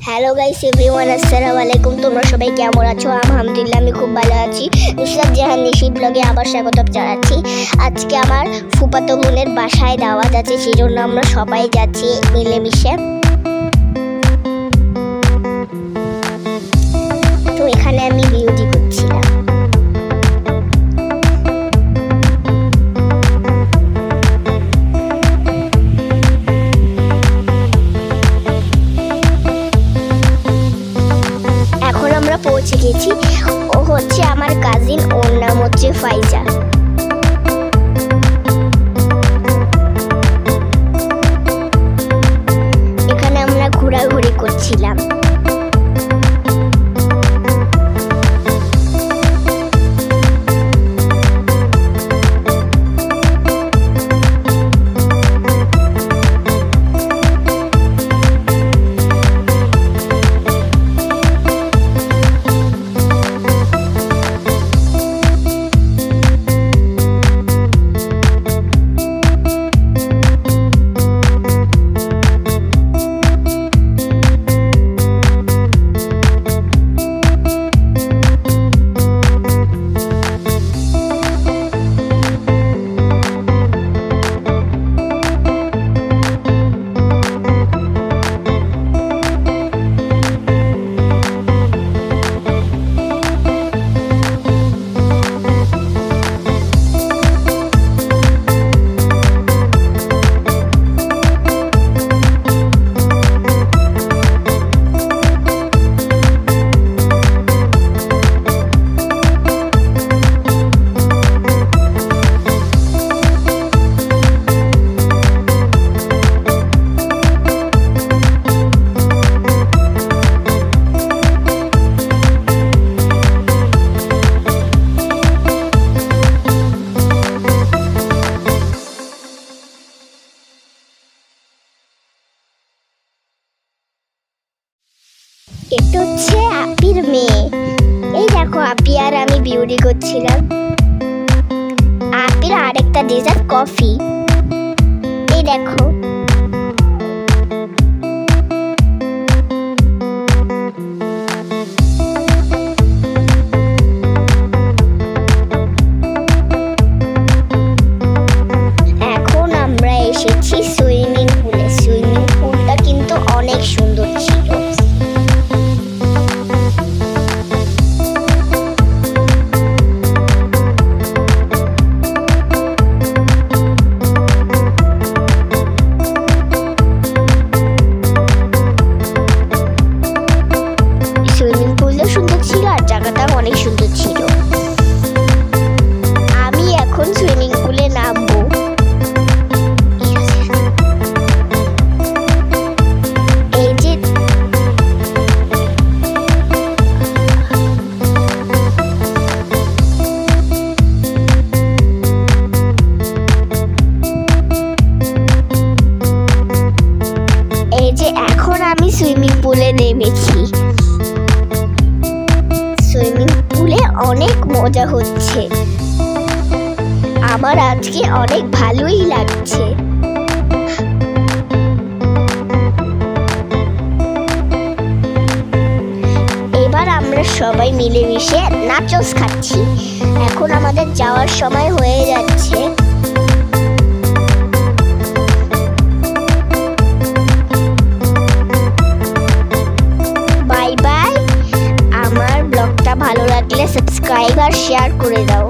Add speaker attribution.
Speaker 1: Hello guys everyone, আসসালামু আলাইকুম। তোমরা সবাই কেমন আছো? আলহামদুলিল্লাহ আমি খুব ভালো আছি। নুসরাত জাহান নিশি ব্লগে আবার স্বাগত জানাচ্ছি। আজকে আমার ফুফাতো বোনের বাসায় দাওয়াত আছে, সেই জন্য আমরা সবাই যাচ্ছি মিলেমিশে। তো এখানে আমি বিউটি করছিলাম। আমরা পৌঁছে গেছি। ও হচ্ছে আমার কাজিন, ওর নাম হচ্ছে ফাইজা। এখানে আমরা ঘোরাঘুরি করছিলাম। এটা হচ্ছে আপির মেয়ে। এই দেখো, আপি আর আমি বিউটি করছিলাম। আপির আরেকটা ডেজার্ট কফি। এই দেখো, এখন আমরা এসেছি সুইমিং পুলে। সুইমিং পুলটা কিন্তু অনেক সুন্দর ছিল। সুইমিং পুলও সুন্দর ছিল আর জায়গাটাও অনেক সুন্দর ছিল। আমি এখন সুইমিং পুলে নামবো। এই যে এখন আমি সুইমিং পুলে নেমেছি। সুইমিং পুলে অনেক মজা হচ্ছে। আমার আজকে অনেক ভালোই লাগছে। এবার আমরা সবাই মিলেমিশে নাচোস খাচ্ছি। এখন আমাদের যাওয়ার সময় হয়ে যাচ্ছে। Bye bye. আমার ব্লগটা ভালো লাগলে সাবস্ক্রাইব আর শেয়ার করে দাও।